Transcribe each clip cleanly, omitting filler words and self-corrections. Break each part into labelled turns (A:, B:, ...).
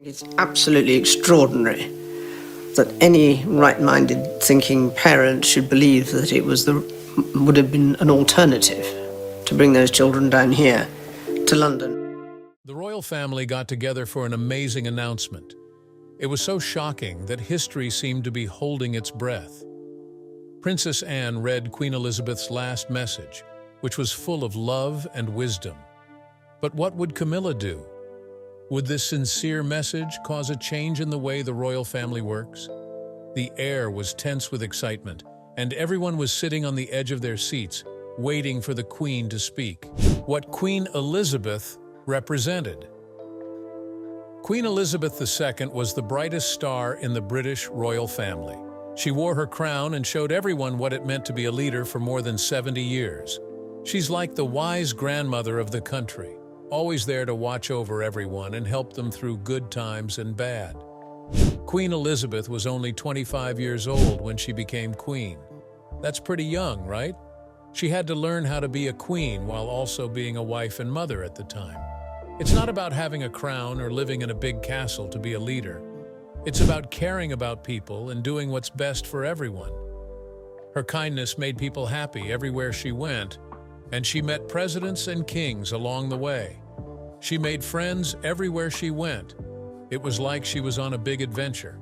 A: It's absolutely extraordinary that any right-minded thinking parent should believe that would have been an alternative to bring those children down here to London.
B: The royal family got together for an amazing announcement. It was so shocking that history seemed to be holding its breath. Princess Anne read Queen Elizabeth's last message, which was full of love and wisdom. But what would Camilla do? Would this sincere message cause a change in the way the royal family works? The air was tense with excitement, and everyone was sitting on the edge of their seats, waiting for the Queen to speak. What Queen Elizabeth represented. Queen Elizabeth II was the brightest star in the British royal family. She wore her crown and showed everyone what it meant to be a leader for more than 70 years. She's like the wise grandmother of the country, always there to watch over everyone and help them through good times and bad. Queen Elizabeth was only 25 years old when she became queen. That's pretty young, right? She had to learn how to be a queen while also being a wife and mother at the time. It's not about having a crown or living in a big castle to be a leader. It's about caring about people and doing what's best for everyone. Her kindness made people happy everywhere she went, and she met presidents and kings along the way. She made friends everywhere she went. It was like she was on a big adventure.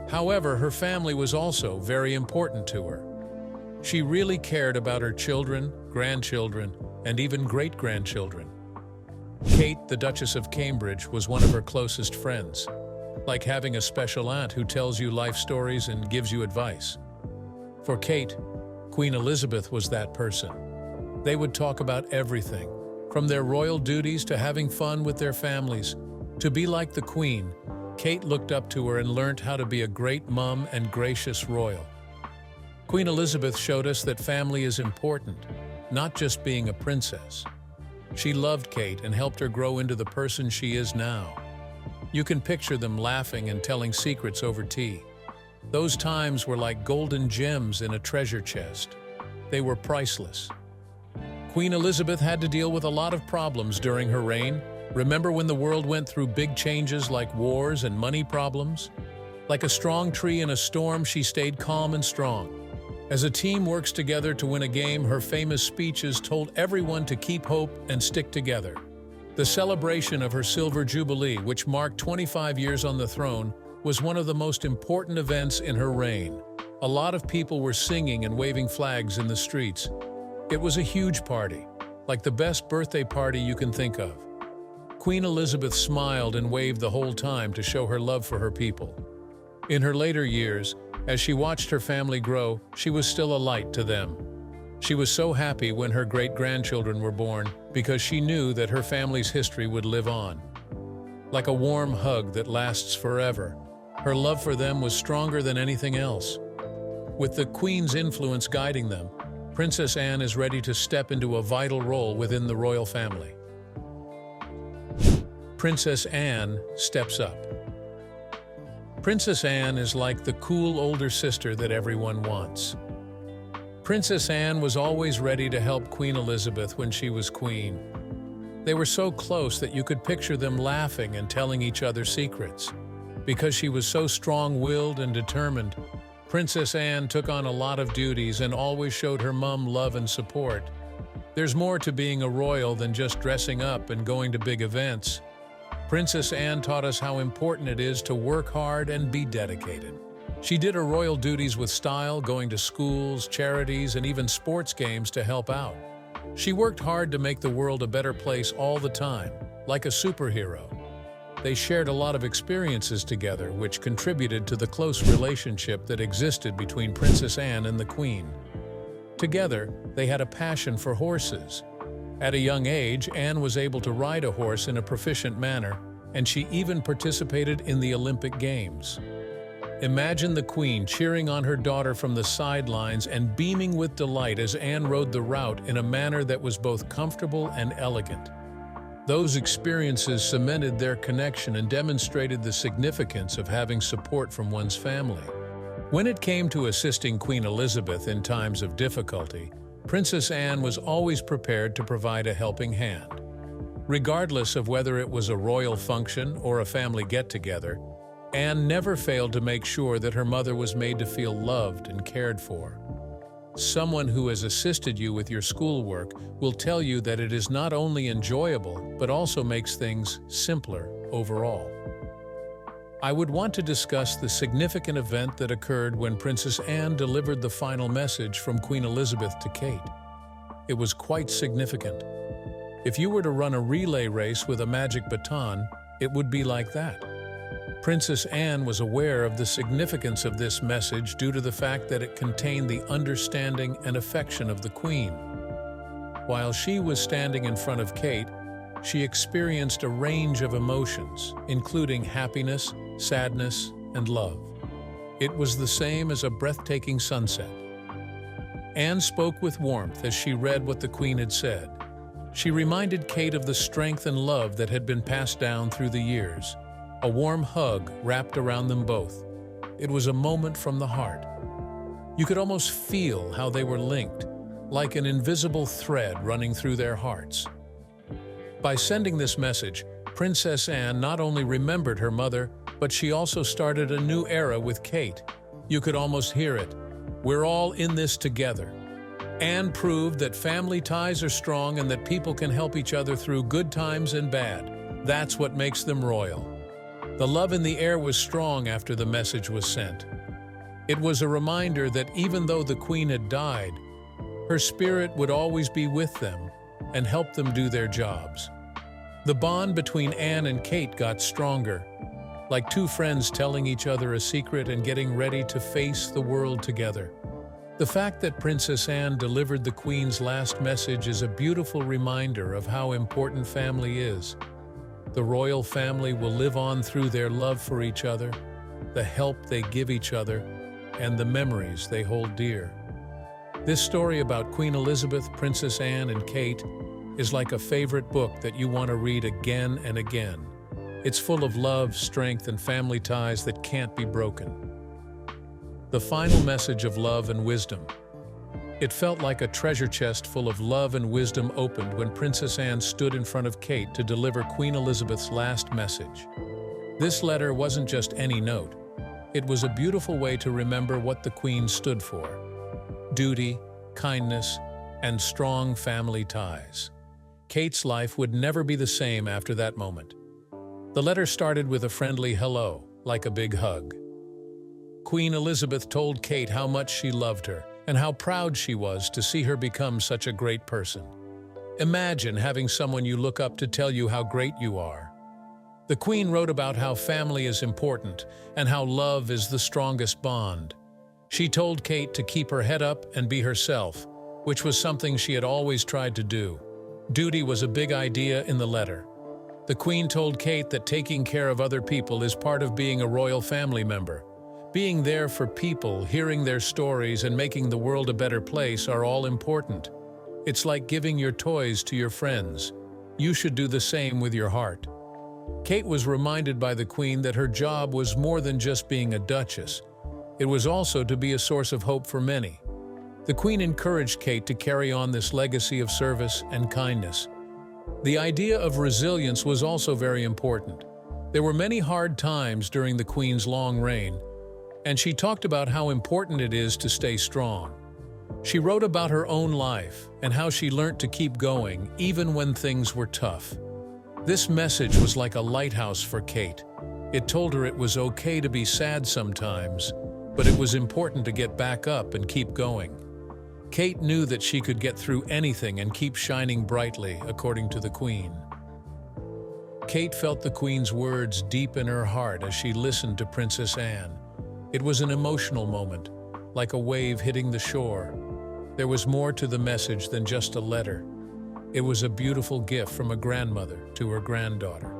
B: However, her family was also very important to her. She really cared about her children, grandchildren, and even great-grandchildren. Kate, the Duchess of Cambridge, was one of her closest friends, like having a special aunt who tells you life stories and gives you advice. For Kate, Queen Elizabeth was that person. They would talk about everything, from their royal duties to having fun with their families. To be like the Queen, Kate looked up to her and learned how to be a great mom and gracious royal. Queen Elizabeth showed us that family is important, not just being a princess. She loved Kate and helped her grow into the person she is now. You can picture them laughing and telling secrets over tea. Those times were like golden gems in a treasure chest. They were priceless. Queen Elizabeth had to deal with a lot of problems during her reign. Remember when the world went through big changes like wars and money problems? Like a strong tree in a storm, she stayed calm and strong. As a team works together to win a game, her famous speeches told everyone to keep hope and stick together. The celebration of her Silver Jubilee, which marked 25 years on the throne, was one of the most important events in her reign. A lot of people were singing and waving flags in the streets. It was a huge party, like the best birthday party you can think of. Queen Elizabeth smiled and waved the whole time to show her love for her people. In her later years, as she watched her family grow, she was still a light to them. She was so happy when her great-grandchildren were born because she knew that her family's history would live on. Like a warm hug that lasts forever, her love for them was stronger than anything else. With the Queen's influence guiding them, Princess Anne is ready to step into a vital role within the royal family. Princess Anne steps up. Princess Anne is like the cool older sister that everyone wants. Princess Anne was always ready to help Queen Elizabeth when she was queen. They were so close that you could picture them laughing and telling each other secrets. Because she was so strong-willed and determined, Princess Anne took on a lot of duties and always showed her mom love and support. There's more to being a royal than just dressing up and going to big events. Princess Anne taught us how important it is to work hard and be dedicated. She did her royal duties with style, going to schools, charities, and even sports games to help out. She worked hard to make the world a better place all the time, like a superhero. They shared a lot of experiences together, which contributed to the close relationship that existed between Princess Anne and the Queen. Together, they had a passion for horses. At a young age, Anne was able to ride a horse in a proficient manner, and she even participated in the Olympic Games. Imagine the Queen cheering on her daughter from the sidelines and beaming with delight as Anne rode the route in a manner that was both comfortable and elegant. Those experiences cemented their connection and demonstrated the significance of having support from one's family. When it came to assisting Queen Elizabeth in times of difficulty, Princess Anne was always prepared to provide a helping hand. Regardless of whether it was a royal function or a family get-together, Anne never failed to make sure that her mother was made to feel loved and cared for. Someone who has assisted you with your schoolwork will tell you that it is not only enjoyable, but also makes things simpler overall. I would want to discuss the significant event that occurred when Princess Anne delivered the final message from Queen Elizabeth to Kate. It was quite significant. If you were to run a relay race with a magic baton, it would be like that. Princess Anne was aware of the significance of this message due to the fact that it contained the understanding and affection of the Queen. While she was standing in front of Kate, she experienced a range of emotions, including happiness, sadness, and love. It was the same as a breathtaking sunset. Anne spoke with warmth as she read what the Queen had said. She reminded Kate of the strength and love that had been passed down through the years. A warm hug wrapped around them both. It was a moment from the heart. You could almost feel how they were linked, like an invisible thread running through their hearts. By sending this message, Princess Anne not only remembered her mother, but she also started a new era with Kate. You could almost hear it. We're all in this together. Anne proved that family ties are strong and that people can help each other through good times and bad. That's what makes them royal. The love in the air was strong after the message was sent. It was a reminder that even though the Queen had died, her spirit would always be with them and help them do their jobs. The bond between Anne and Kate got stronger, like two friends telling each other a secret and getting ready to face the world together. The fact that Princess Anne delivered the Queen's last message is a beautiful reminder of how important family is. The royal family will live on through their love for each other, the help they give each other, and the memories they hold dear. This story about Queen Elizabeth, Princess Anne, and Kate is like a favorite book that you want to read again and again. It's full of love, strength, and family ties that can't be broken. The final message of love and wisdom. It felt like a treasure chest full of love and wisdom opened when Princess Anne stood in front of Kate to deliver Queen Elizabeth's last message. This letter wasn't just any note. It was a beautiful way to remember what the Queen stood for: duty, kindness, and strong family ties. Kate's life would never be the same after that moment. The letter started with a friendly hello, like a big hug. Queen Elizabeth told Kate how much she loved her and how proud she was to see her become such a great person. Imagine having someone you look up to tell you how great you are. The Queen wrote about how family is important and how love is the strongest bond. She told Kate to keep her head up and be herself, which was something she had always tried to do. Duty was a big idea in the letter. The Queen told Kate that taking care of other people is part of being a royal family member. Being there for people, hearing their stories, and making the world a better place are all important. It's like giving your toys to your friends. You should do the same with your heart. Kate was reminded by the Queen that her job was more than just being a duchess. It was also to be a source of hope for many. The Queen encouraged Kate to carry on this legacy of service and kindness. The idea of resilience was also very important. There were many hard times during the Queen's long reign, and she talked about how important it is to stay strong. She wrote about her own life and how she learned to keep going even when things were tough. This message was like a lighthouse for Kate. It told her it was okay to be sad sometimes, but it was important to get back up and keep going. Kate knew that she could get through anything and keep shining brightly, according to the Queen. Kate felt the Queen's words deep in her heart as she listened to Princess Anne. It was an emotional moment, like a wave hitting the shore. There was more to the message than just a letter. It was a beautiful gift from a grandmother to her granddaughter.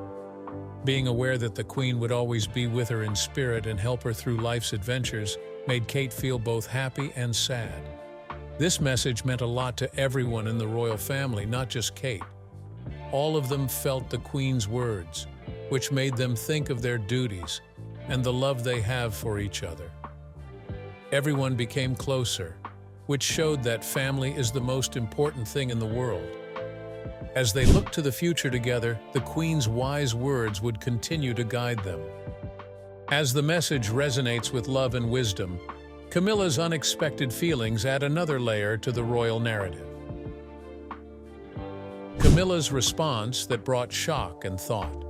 B: Being aware that the Queen would always be with her in spirit and help her through life's adventures made Kate feel both happy and sad. This message meant a lot to everyone in the royal family, not just Kate. All of them felt the Queen's words, which made them think of their duties and the love they have for each other. Everyone became closer, which showed that family is the most important thing in the world. As they looked to the future together, the Queen's wise words would continue to guide them. As the message resonates with love and wisdom, Camilla's unexpected feelings add another layer to the royal narrative. Camilla's response that brought shock and thought.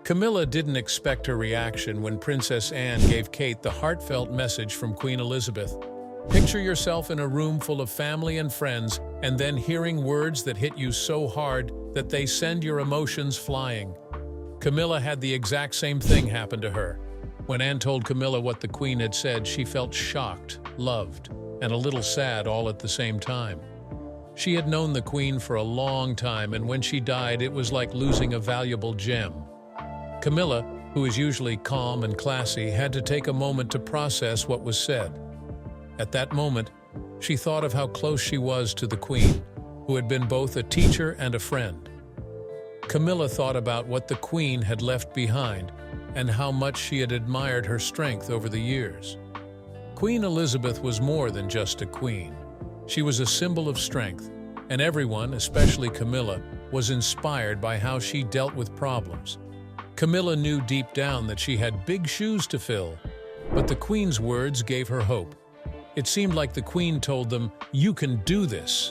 B: Camilla didn't expect her reaction when Princess Anne gave Kate the heartfelt message from Queen Elizabeth. Picture yourself in a room full of family and friends, and then hearing words that hit you so hard that they send your emotions flying. Camilla had the exact same thing happen to her. When Anne told Camilla what the Queen had said, she felt shocked, loved, and a little sad all at the same time. She had known the Queen for a long time, and when she died, it was like losing a valuable gem. Camilla, who is usually calm and classy, had to take a moment to process what was said. At that moment, she thought of how close she was to the Queen, who had been both a teacher and a friend. Camilla thought about what the Queen had left behind and how much she had admired her strength over the years. Queen Elizabeth was more than just a queen. She was a symbol of strength, and everyone, especially Camilla, was inspired by how she dealt with problems. Camilla knew deep down that she had big shoes to fill, but the Queen's words gave her hope. It seemed like the Queen told them, "You can do this."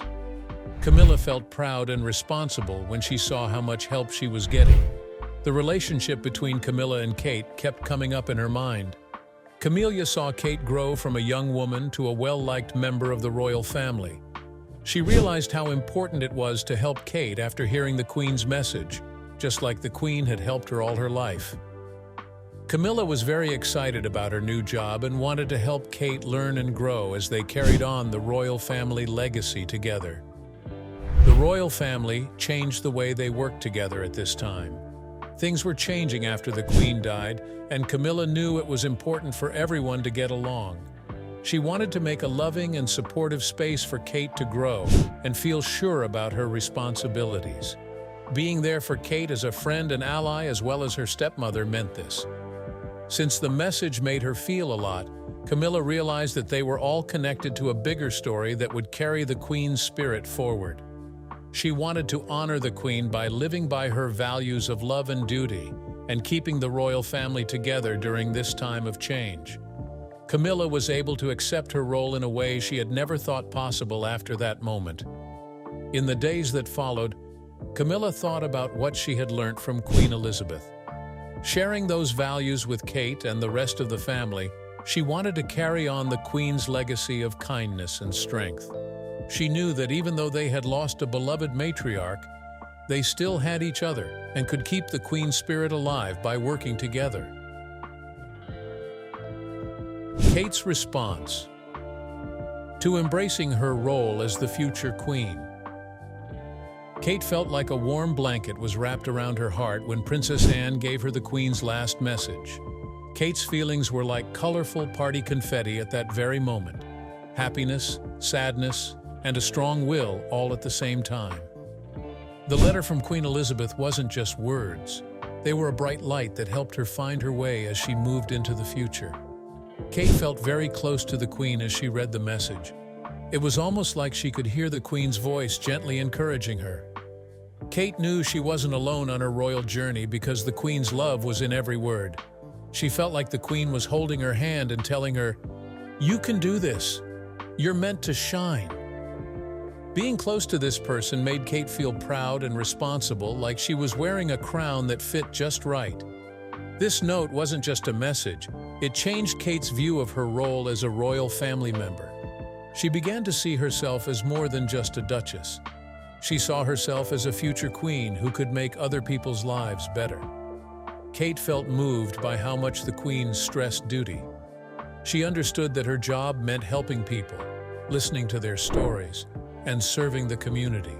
B: Camilla felt proud and responsible when she saw how much help she was getting. The relationship between Camilla and Kate kept coming up in her mind. Camilla saw Kate grow from a young woman to a well-liked member of the royal family. She realized how important it was to help Kate after hearing the Queen's message, just like the Queen had helped her all her life. Camilla was very excited about her new job and wanted to help Kate learn and grow as they carried on the royal family legacy together. The royal family changed the way they worked together at this time. Things were changing after the Queen died, and Camilla knew it was important for everyone to get along. She wanted to make a loving and supportive space for Kate to grow and feel sure about her responsibilities. Being there for Kate as a friend and ally as well as her stepmother meant this. Since the message made her feel a lot, Camilla realized that they were all connected to a bigger story that would carry the Queen's spirit forward. She wanted to honor the Queen by living by her values of love and duty and keeping the royal family together during this time of change. Camilla was able to accept her role in a way she had never thought possible after that moment. In the days that followed, Camilla thought about what she had learnt from Queen Elizabeth. Sharing those values with Kate and the rest of the family, she wanted to carry on the Queen's legacy of kindness and strength. She knew that even though they had lost a beloved matriarch, they still had each other and could keep the Queen's spirit alive by working together. Kate's response to embracing her role as the future Queen. Kate felt like a warm blanket was wrapped around her heart when Princess Anne gave her the Queen's last message. Kate's feelings were like colorful party confetti at that very moment. Happiness, sadness, and a strong will all at the same time. The letter from Queen Elizabeth wasn't just words. They were a bright light that helped her find her way as she moved into the future. Kate felt very close to the Queen as she read the message. It was almost like she could hear the Queen's voice gently encouraging her. Kate knew she wasn't alone on her royal journey because the Queen's love was in every word. She felt like the Queen was holding her hand and telling her, "You can do this. You're meant to shine." Being close to this person made Kate feel proud and responsible, like she was wearing a crown that fit just right. This note wasn't just a message. It changed Kate's view of her role as a royal family member. She began to see herself as more than just a duchess. She saw herself as a future queen who could make other people's lives better. Kate felt moved by how much the Queen stressed duty. She understood that her job meant helping people, listening to their stories, and serving the community.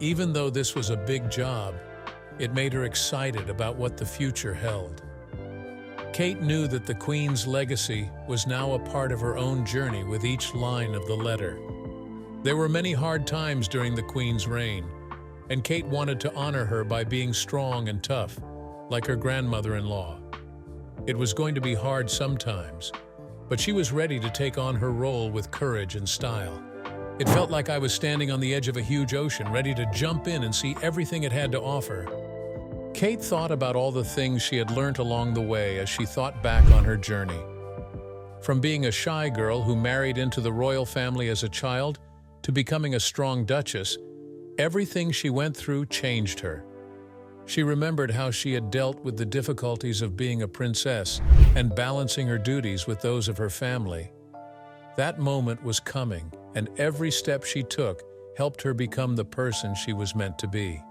B: Even though this was a big job, it made her excited about what the future held. Kate knew that the Queen's legacy was now a part of her own journey with each line of the letter. There were many hard times during the Queen's reign, and Kate wanted to honor her by being strong and tough, like her grandmother-in-law. It was going to be hard sometimes, but she was ready to take on her role with courage and style. It felt like I was standing on the edge of a huge ocean, ready to jump in and see everything it had to offer. Kate thought about all the things she had learned along the way as she thought back on her journey. From being a shy girl who married into the royal family as a child to becoming a strong duchess, everything she went through changed her. She remembered how she had dealt with the difficulties of being a princess and balancing her duties with those of her family. That moment was coming, and every step she took helped her become the person she was meant to be.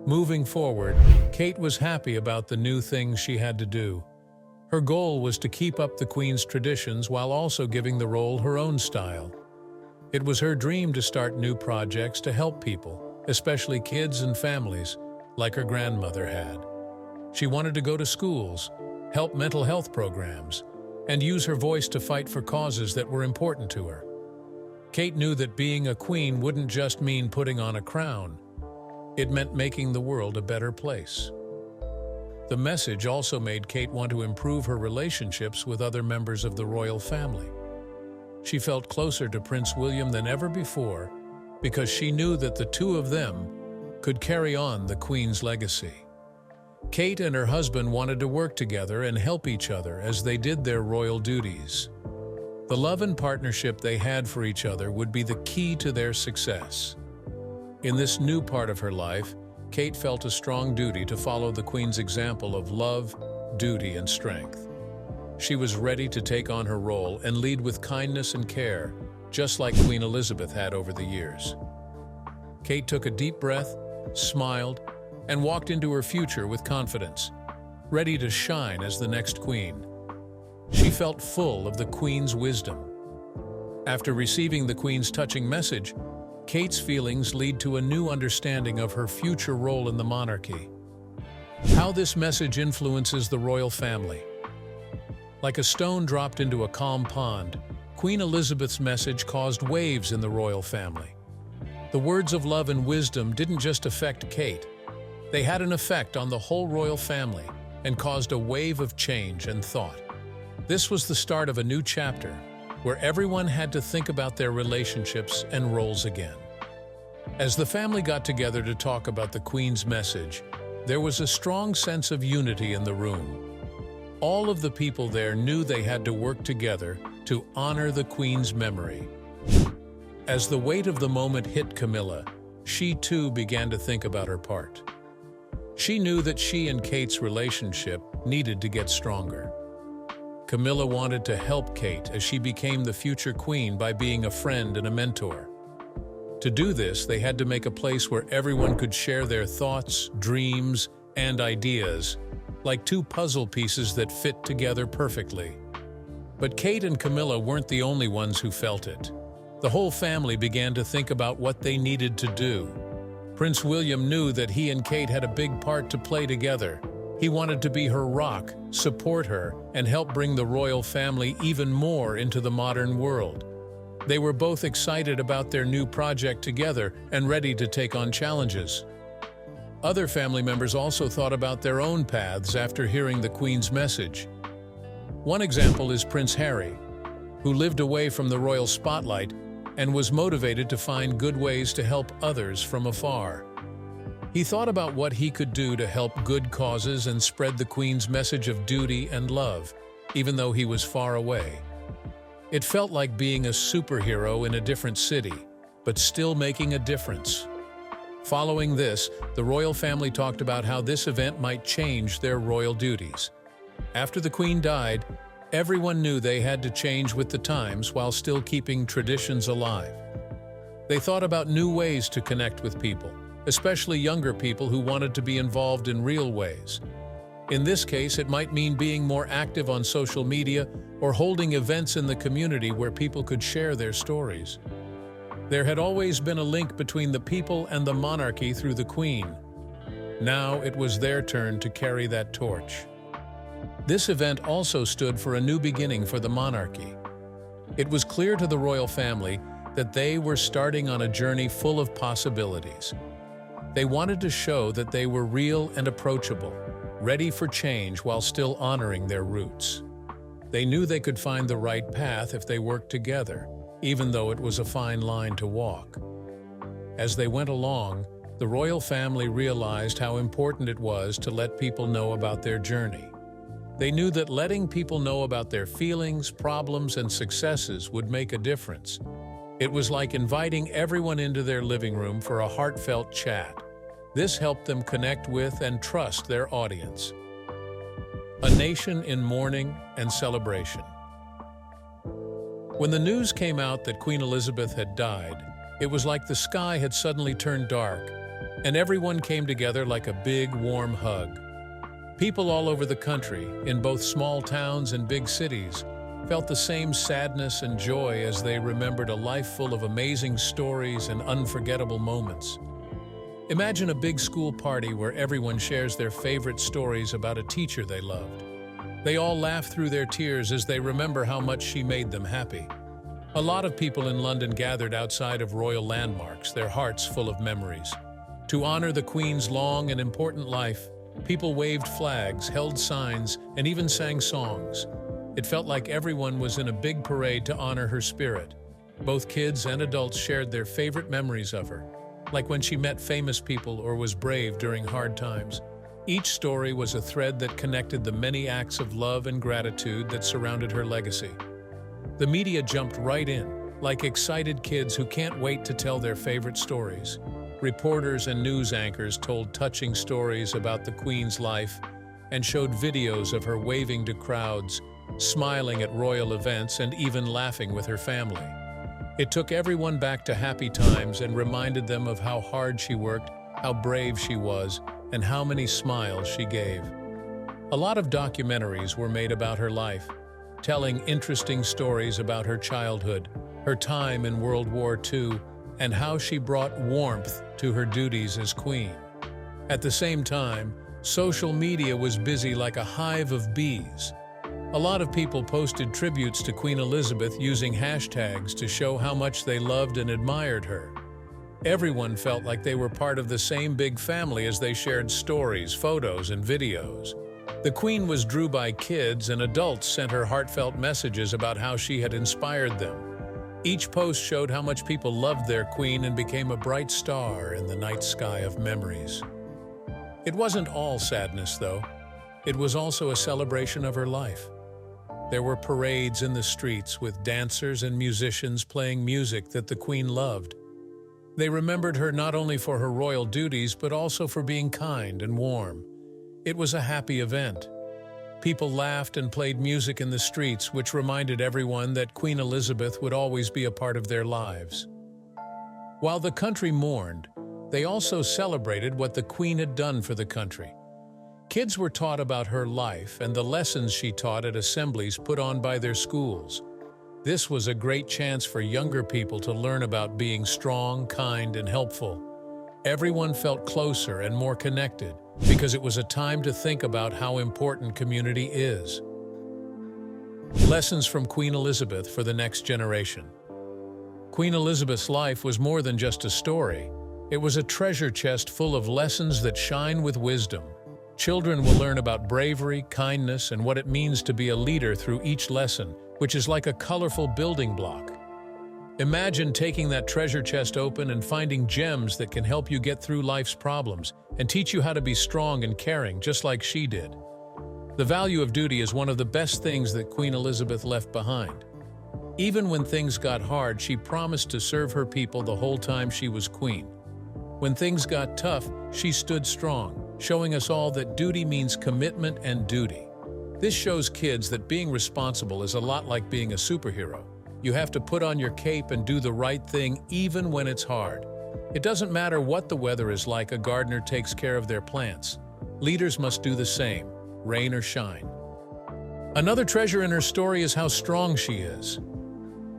B: Moving forward, Kate was happy about the new things she had to do. Her goal was to keep up the Queen's traditions while also giving the role her own style. It was her dream to start new projects to help people, especially kids and families, like her grandmother had. She wanted to go to schools, help mental health programs, and use her voice to fight for causes that were important to her. Kate knew that being a queen wouldn't just mean putting on a crown. It meant making the world a better place. The message also made Kate want to improve her relationships with other members of the royal family. She felt closer to Prince William than ever before because she knew that the two of them could carry on the Queen's legacy. Kate and her husband wanted to work together and help each other as they did their royal duties. The love and partnership they had for each other would be the key to their success. In this new part of her life, Kate felt a strong duty to follow the Queen's example of love, duty, and strength. She was ready to take on her role and lead with kindness and care, just like Queen Elizabeth had over the years. Kate took a deep breath, smiled, and walked into her future with confidence, ready to shine as the next queen. She felt full of the Queen's wisdom. After receiving the Queen's touching message, Kate's feelings lead to a new understanding of her future role in the monarchy. How this message influences the royal family. Like a stone dropped into a calm pond, Queen Elizabeth's message caused waves in the royal family. The words of love and wisdom didn't just affect Kate. They had an effect on the whole royal family and caused a wave of change and thought. This was the start of a new chapter, where everyone had to think about their relationships and roles again. As the family got together to talk about the Queen's message, there was a strong sense of unity in the room. All of the people there knew they had to work together to honor the Queen's memory. As the weight of the moment hit Camilla, she too began to think about her part. She knew that she and Kate's relationship needed to get stronger. Camilla wanted to help Kate as she became the future queen by being a friend and a mentor. To do this, they had to make a place where everyone could share their thoughts, dreams, and ideas, like two puzzle pieces that fit together perfectly. But Kate and Camilla weren't the only ones who felt it. The whole family began to think about what they needed to do. Prince William knew that he and Kate had a big part to play together. He wanted to be her rock, support her, and help bring the royal family even more into the modern world. They were both excited about their new project together and ready to take on challenges. Other family members also thought about their own paths after hearing the Queen's message. One example is Prince Harry, who lived away from the royal spotlight and was motivated to find good ways to help others from afar. He thought about what he could do to help good causes and spread the Queen's message of duty and love, even though he was far away. It felt like being a superhero in a different city, but still making a difference. Following this, the royal family talked about how this event might change their royal duties. After the Queen died, everyone knew they had to change with the times while still keeping traditions alive. They thought about new ways to connect with people, especially younger people who wanted to be involved in real ways. In this case, it might mean being more active on social media or holding events in the community where people could share their stories. There had always been a link between the people and the monarchy through the Queen. Now it was their turn to carry that torch. This event also stood for a new beginning for the monarchy. It was clear to the royal family that they were starting on a journey full of possibilities. They wanted to show that they were real and approachable, ready for change while still honoring their roots. They knew they could find the right path if they worked together, even though it was a fine line to walk. As they went along, the royal family realized how important it was to let people know about their journey. They knew that letting people know about their feelings, problems, and successes would make a difference. It was like inviting everyone into their living room for a heartfelt chat. This helped them connect with and trust their audience. A nation in mourning and celebration. When the news came out that Queen Elizabeth had died, it was like the sky had suddenly turned dark, and everyone came together like a big, warm hug. People all over the country, in both small towns and big cities, felt the same sadness and joy as they remembered a life full of amazing stories and unforgettable moments. Imagine a big school party where everyone shares their favorite stories about a teacher they loved. They all laugh through their tears as they remember how much she made them happy. A lot of people in London gathered outside of royal landmarks, their hearts full of memories. To honor the Queen's long and important life, people waved flags, held signs, and even sang songs. It felt like everyone was in a big parade to honor her spirit. Both kids and adults shared their favorite memories of her, like when she met famous people or was brave during hard times. Each story was a thread that connected the many acts of love and gratitude that surrounded her legacy. The media jumped right in, like excited kids who can't wait to tell their favorite stories. Reporters and news anchors told touching stories about the Queen's life and showed videos of her waving to crowds, smiling at royal events, and even laughing with her family. It took everyone back to happy times and reminded them of how hard she worked, how brave she was, and how many smiles she gave. A lot of documentaries were made about her life, telling interesting stories about her childhood, her time in World War II, and how she brought warmth to her duties as queen. At the same time, social media was busy like a hive of bees. A lot of people posted tributes to Queen Elizabeth using hashtags to show how much they loved and admired her. Everyone felt like they were part of the same big family as they shared stories, photos, and videos. The Queen was drew by kids, and adults sent her heartfelt messages about how she had inspired them. Each post showed how much people loved their Queen and became a bright star in the night sky of memories. It wasn't all sadness, though. It was also a celebration of her life. There were parades in the streets with dancers and musicians playing music that the Queen loved. They remembered her not only for her royal duties, but also for being kind and warm. It was a happy event. People laughed and played music in the streets, which reminded everyone that Queen Elizabeth would always be a part of their lives. While the country mourned, they also celebrated what the Queen had done for the country. Kids were taught about her life and the lessons she taught at assemblies put on by their schools. This was a great chance for younger people to learn about being strong, kind, and helpful. Everyone felt closer and more connected because it was a time to think about how important community is. Lessons from Queen Elizabeth for the next generation. Queen Elizabeth's life was more than just a story. It was a treasure chest full of lessons that shine with wisdom. Children will learn about bravery, kindness, and what it means to be a leader through each lesson, which is like a colorful building block. Imagine taking that treasure chest open and finding gems that can help you get through life's problems and teach you how to be strong and caring, just like she did. The value of duty is one of the best things that Queen Elizabeth left behind. Even when things got hard, she promised to serve her people the whole time she was queen. When things got tough, she stood strong, showing us all that duty means commitment and duty. This shows kids that being responsible is a lot like being a superhero. You have to put on your cape and do the right thing even when it's hard. It doesn't matter what the weather is like, a gardener takes care of their plants. Leaders must do the same, rain or shine. Another treasure in her story is how strong she is.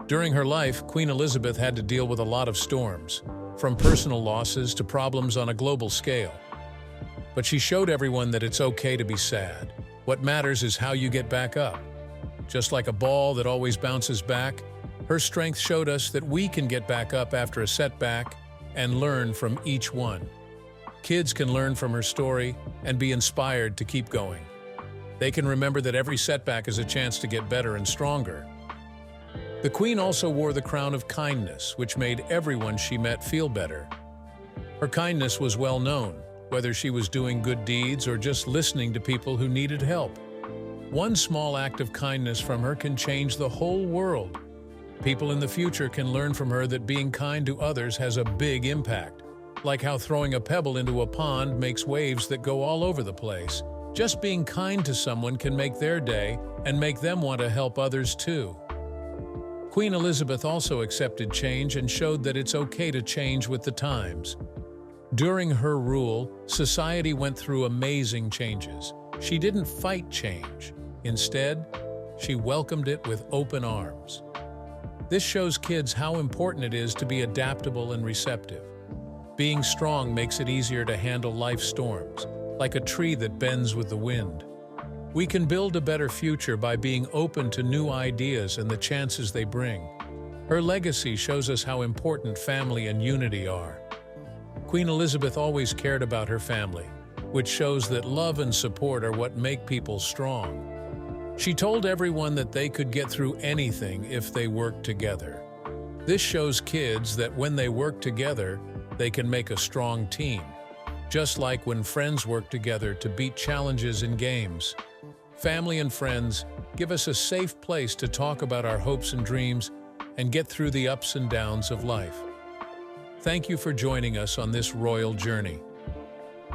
B: During her life, Queen Elizabeth had to deal with a lot of storms, from personal losses to problems on a global scale. But she showed everyone that it's okay to be sad. What matters is how you get back up. Just like a ball that always bounces back, her strength showed us that we can get back up after a setback and learn from each one. Kids can learn from her story and be inspired to keep going. They can remember that every setback is a chance to get better and stronger. The Queen also wore the crown of kindness, which made everyone she met feel better. Her kindness was well known, whether she was doing good deeds or just listening to people who needed help. One small act of kindness from her can change the whole world. People in the future can learn from her that being kind to others has a big impact, like how throwing a pebble into a pond makes waves that go all over the place. Just being kind to someone can make their day and make them want to help others too. Queen Elizabeth also accepted change and showed that it's okay to change with the times. During her rule, society went through amazing changes. She didn't fight change. Instead, she welcomed it with open arms. This shows kids how important it is to be adaptable and receptive. Being strong makes it easier to handle life's storms, like a tree that bends with the wind. We can build a better future by being open to new ideas and the chances they bring. Her legacy shows us how important family and unity are. Queen Elizabeth always cared about her family, which shows that love and support are what make people strong. She told everyone that they could get through anything if they worked together. This shows kids that when they work together, they can make a strong team, just like when friends work together to beat challenges in games. Family and friends give us a safe place to talk about our hopes and dreams and get through the ups and downs of life. Thank you for joining us on this royal journey.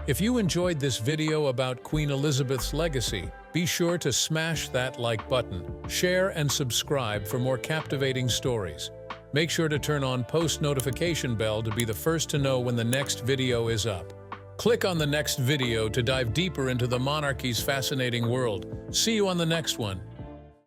B: If you enjoyed this video about Queen Elizabeth's legacy, be sure to smash that like button, share and subscribe for more captivating stories. Make sure to turn on post notification bell to be the first to know when the next video is up. Click on the next video to dive deeper into the monarchy's fascinating world. See you on the next one.